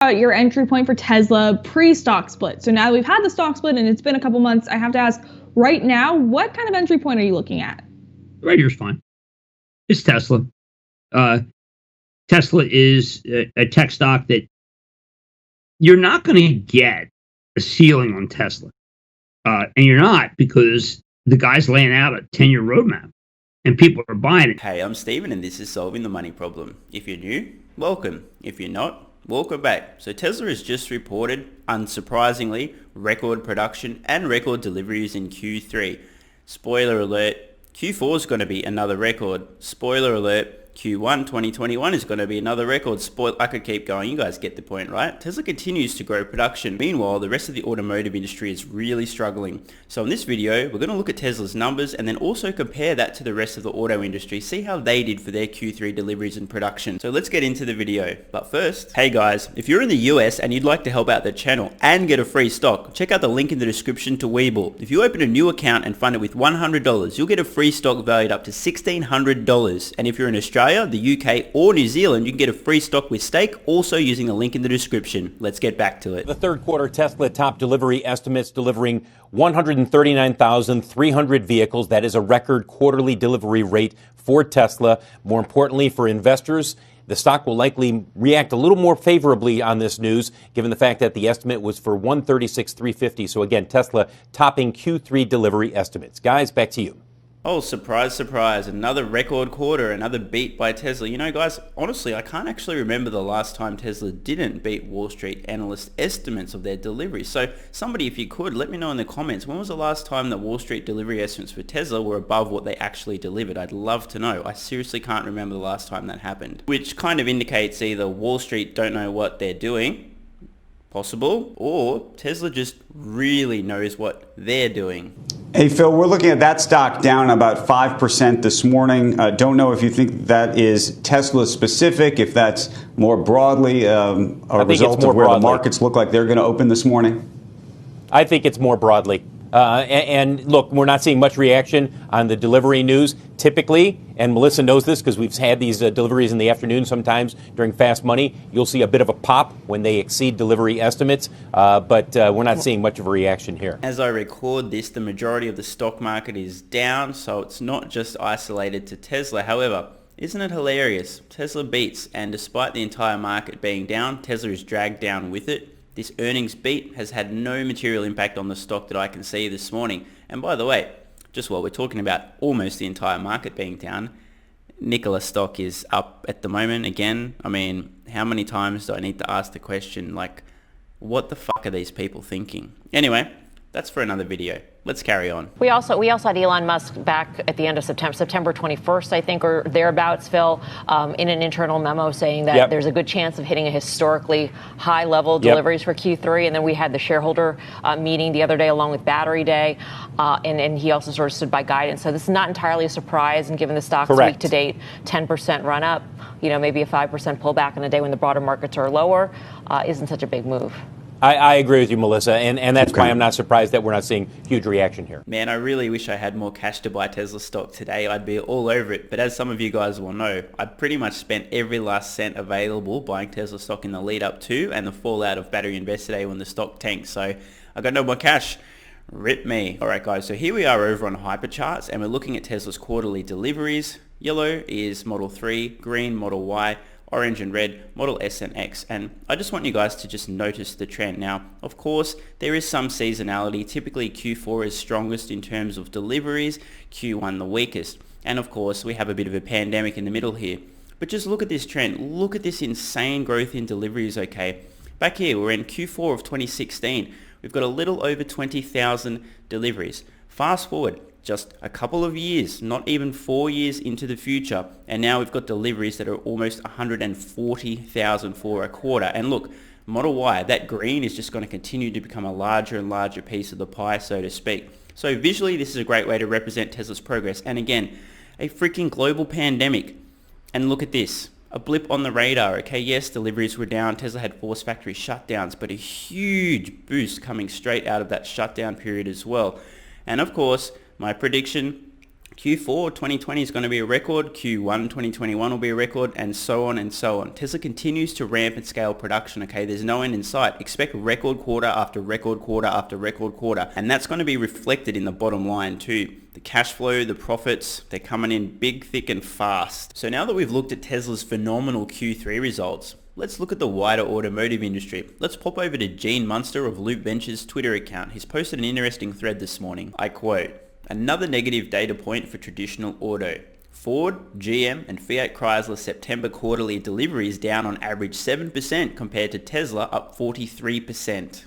Your entry point for Tesla pre-stock split. So now that we've had the stock split and it's been a couple months, I have to ask right now, what kind of entry point are you looking at? Right here's fine. It's Tesla. Tesla is a tech stock that you're not going to get a ceiling on Tesla. And you're not, because the guy's laying out a 10-year roadmap and people are buying it. Hey, I'm Steven and this is Solving the Money Problem. If you're new, welcome. If you're not, welcome back. So Tesla has just reported, unsurprisingly, record production and record deliveries in Q3. Spoiler alert, Q4 is going to be another record. Spoiler alert, Q1 2021 is going to be another record. I could keep going. You guys get the point, right? Tesla continues to grow production. Meanwhile, the rest of the automotive industry is really struggling. So in this video, we're going to look at Tesla's numbers and then also compare that to the rest of the auto industry. See how they did for their Q3 deliveries and production. So let's get into the video. But first, hey guys, if you're in the US and you'd like to help out the channel and get a free stock, check out the link in the description to WeBull. If you open a new account and fund it with $100, you'll get a free stock valued up to $1,600. And if you're in Australia, the UK or New Zealand, you can get a free stock with stake, also using the link in the description. Let's get back to it. The third quarter Tesla top delivery estimates delivering 139,300 vehicles. That is a record quarterly delivery rate for Tesla. More importantly, for investors, the stock will likely react a little more favorably on this news, given the fact that the estimate was for 136,350. So again, Tesla topping Q3 delivery estimates. Guys, back to you. Oh, surprise, surprise. Another record quarter, another beat by Tesla. You know, guys, honestly, I can't actually remember the last time Tesla didn't beat Wall Street analyst estimates of their deliveries. So somebody, if you could, let me know in the comments, when was the last time that Wall Street delivery estimates for Tesla were above what they actually delivered? I'd love to know. I seriously can't remember the last time that happened. Which kind of indicates either Wall Street don't know what they're doing, possible, or Tesla just really knows what they're doing. Hey, Phil, we're looking at that stock down about 5% this morning. Don't know if you think that is Tesla specific, if that's more broadly a result of where the markets look like they're going to open this morning. I think it's more broadly. And look, we're not seeing much reaction on the delivery news. Typically, and Melissa knows this because we've had these deliveries in the afternoon sometimes during Fast Money, you'll see a bit of a pop when they exceed delivery estimates, but we're not seeing much of a reaction here. As I record this, the majority of the stock market is down, so it's not just isolated to Tesla. However, isn't it hilarious? Tesla beats, and despite the entire market being down, Tesla is dragged down with it. This earnings beat has had no material impact on the stock that I can see this morning. And by the way, just while we're talking about almost the entire market being down, Nikola stock is up at the moment again. I mean, how many times do I need to ask the question, like, what the fuck are these people thinking? Anyway, that's for another video. Let's carry on. We also had Elon Musk back at the end of September 21st, I think, or thereabouts, Phil, in an internal memo saying that there's a good chance of hitting a historically high level deliveries for Q3. And then we had the shareholder meeting the other day along with Battery Day. And he also sort of stood by guidance. So this is not entirely a surprise. And given the stock's week to date 10% run up, you know, maybe a 5% pullback in a day when the broader markets are lower isn't such a big move. I agree with you, Melissa, and that's why I'm not surprised that we're not seeing huge reaction here. Man, I really wish I had more cash to buy Tesla stock today. I'd be all over it. But as some of you guys will know, I pretty much spent every last cent available buying Tesla stock in the lead up to and the fallout of Battery Invest today when the stock tanked. So I got no more cash. Rip me. All right, guys, so here we are over on HyperCharts, and we're looking at Tesla's quarterly deliveries. Yellow is Model 3, green Model Y, orange and red, Model S and X. And I just want you guys to just notice the trend. Now, of course, there is some seasonality. Typically, Q4 is strongest in terms of deliveries, Q1 the weakest. And of course, we have a bit of a pandemic in the middle here. But just look at this trend. Look at this insane growth in deliveries, okay? Back here, we're in Q4 of 2016. We've got a little over 20,000 deliveries. Fast forward just a couple of years, not even 4 years into the future, and now we've got deliveries that are almost 140,000 for a quarter. And look, Model Y, that green is just going to continue to become a larger and larger piece of the pie, so to speak. So visually, this is a great way to represent Tesla's progress. And again, a freaking global pandemic. And look at this, a blip on the radar. Okay, yes, deliveries were down. Tesla had forced factory shutdowns, but a huge boost coming straight out of that shutdown period as well. And of course, my prediction, Q4 2020 is going to be a record, Q1 2021 will be a record, and so on and so on. Tesla continues to ramp and scale production, okay? There's no end in sight. Expect record quarter after record quarter after record quarter, and that's going to be reflected in the bottom line too. The cash flow, the profits, they're coming in big, thick, and fast. So now that we've looked at Tesla's phenomenal Q3 results, let's look at the wider automotive industry. Let's pop over to Gene Munster of Loop Ventures' Twitter account. He's posted an interesting thread this morning. I quote, "Another negative data point for traditional auto. Ford, GM, and Fiat Chrysler September quarterly deliveries down on average 7% compared to Tesla up 43%.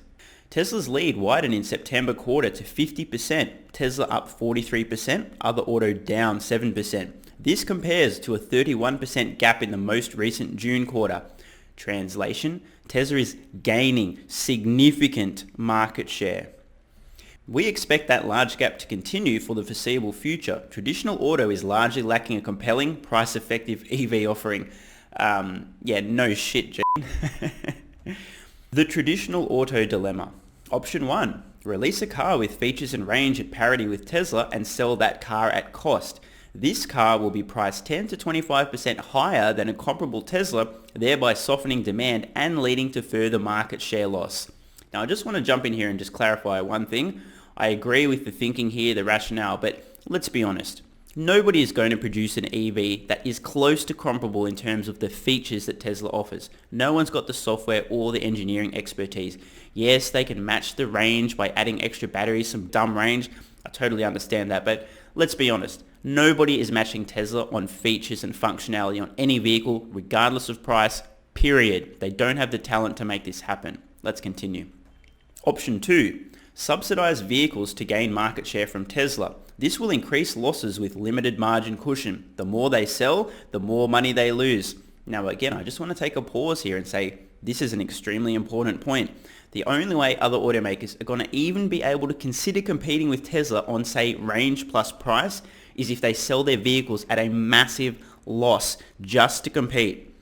Tesla's lead widened in September quarter to 50%, Tesla up 43%, other auto down 7%. This compares to a 31% gap in the most recent June quarter. Translation, Tesla is gaining significant market share. We expect that large gap to continue for the foreseeable future. Traditional auto is largely lacking a compelling, price-effective EV offering." No shit, Gene. The traditional auto dilemma. Option 1. Release a car with features and range at parity with Tesla and sell that car at cost. This car will be priced 10 to 25% higher than a comparable Tesla, thereby softening demand and leading to further market share loss. Now, I just want to jump in here and just clarify one thing. I agree with the thinking here, the rationale, but let's be honest. Nobody is going to produce an EV that is close to comparable in terms of the features that Tesla offers. No one's got the software or the engineering expertise. Yes, they can match the range by adding extra batteries, some dumb range. I totally understand that, but let's be honest. Nobody is matching Tesla on features and functionality on any vehicle, regardless of price, period. They don't have the talent to make this happen. Let's continue. Option 2. Subsidize vehicles to gain market share from Tesla. This will increase losses with limited margin cushion. The more they sell, the more money they lose. Now again, I just want to take a pause here and say this is an extremely important point. The only way other automakers are going to even be able to consider competing with Tesla on, say, range plus price is if they sell their vehicles at a massive loss just to compete.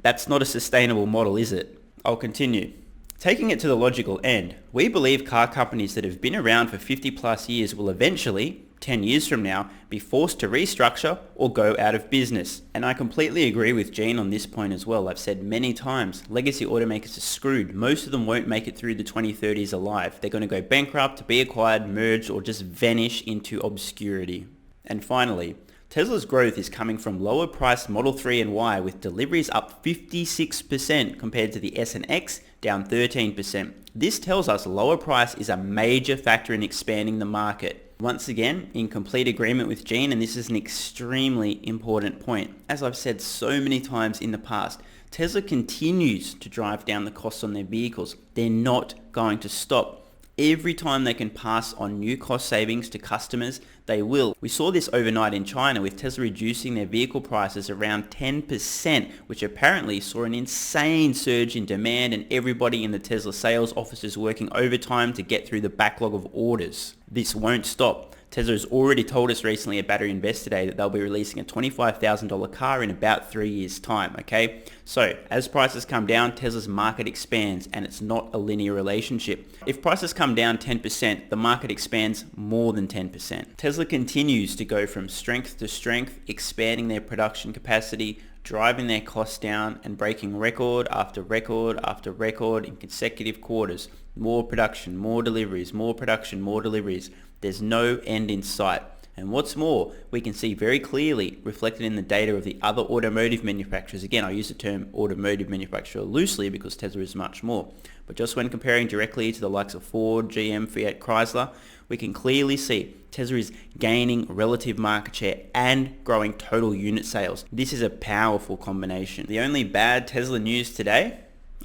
That's not a sustainable model, is it? I'll continue. Taking it to the logical end, we believe car companies that have been around for 50 plus years will eventually, 10 years from now, be forced to restructure or go out of business. And I completely agree with Gene on this point as well. I've said many times, legacy automakers are screwed. Most of them won't make it through the 2030s alive. They're going to go bankrupt, be acquired, merged, or just vanish into obscurity. And finally, Tesla's growth is coming from lower priced Model 3 and Y with deliveries up 56% compared to the S and X, down 13%. This tells us lower price is a major factor in expanding the market. Once again, in complete agreement with Gene, and this is an extremely important point. As I've said so many times in the past, Tesla continues to drive down the costs on their vehicles. They're not going to stop. Every time they can pass on new cost savings to customers, they will. We saw this overnight in China with Tesla reducing their vehicle prices around 10%, which apparently saw an insane surge in demand and everybody in the Tesla sales offices working overtime to get through the backlog of orders. This won't stop. Tesla has already told us recently at Battery Investor Day that they'll be releasing a $25,000 car in about 3 years' time, okay? So, as prices come down, Tesla's market expands, and it's not a linear relationship. If prices come down 10%, the market expands more than 10%. Tesla continues to go from strength to strength, expanding their production capacity, driving their costs down, and breaking record after record after record in consecutive quarters. More production, more deliveries, more production, more deliveries. There's no end in sight. And what's more, we can see very clearly reflected in the data of the other automotive manufacturers. Again, I use the term automotive manufacturer loosely because Tesla is much more. But just when comparing directly to the likes of Ford, GM, Fiat, Chrysler, we can clearly see Tesla is gaining relative market share and growing total unit sales. This is a powerful combination. The only bad Tesla news today,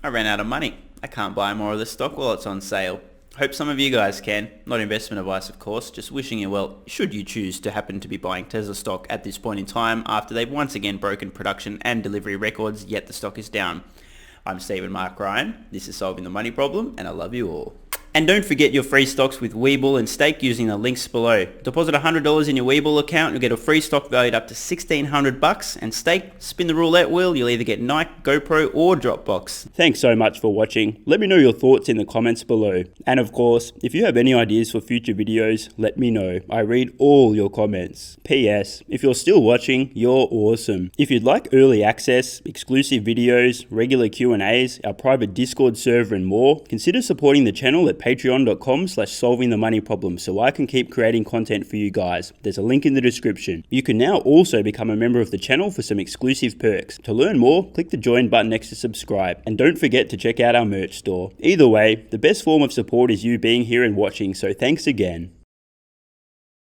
I ran out of money. I can't buy more of the stock while it's on sale. Hope some of you guys can. Not investment advice, of course. Just wishing you well, should you choose to happen to be buying Tesla stock at this point in time after they've once again broken production and delivery records, yet the stock is down. I'm Stephen Mark Ryan. This is Solving the Money Problem, and I love you all. And don't forget your free stocks with WeBull and Stake using the links below. Deposit $100 in your WeBull account and you'll get a free stock valued up to $1,600, and Stake, spin the roulette wheel, you'll either get Nike, GoPro or Dropbox. Thanks so much for watching. Let me know your thoughts in the comments below. And of course, if you have any ideas for future videos, let me know. I read all your comments. P.S. If you're still watching, you're awesome. If you'd like early access, exclusive videos, regular Q&As, our private Discord server and more, consider supporting the channel at patreon.com/solvingthemoneyproblem so I can keep creating content for you guys. There's a link in the description. You can now also become a member of the channel for some exclusive perks. To learn more, click the join button next to subscribe. And don't forget to check out our merch store. Either way, the best form of support is you being here and watching, so thanks again.